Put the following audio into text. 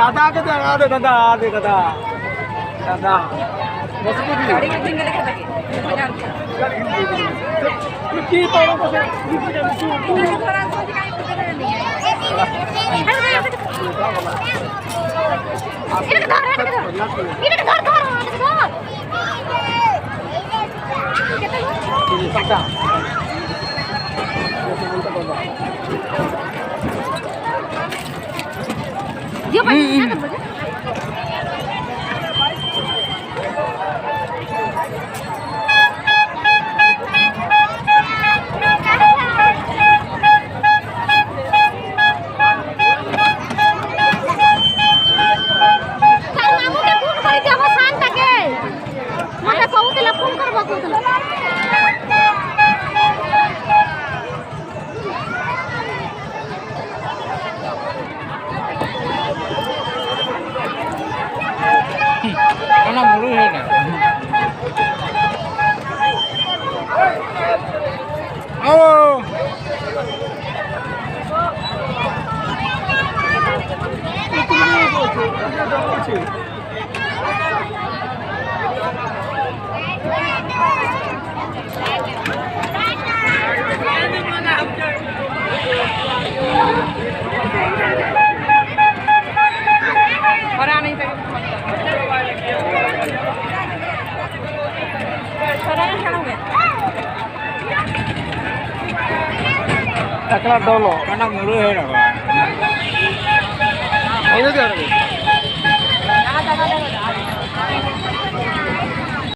दादा के दादा दादा दादा दादा गाड़ी में जिंगे लेके लगे की पारो को से तू थोड़ा सोच काई पूछे नहीं है इधर घर सकता ये भाई क्या कर बजे Karena mulu ya kan. Oh. Orang ini एकला Dolo karena mulu ya kan. ini dia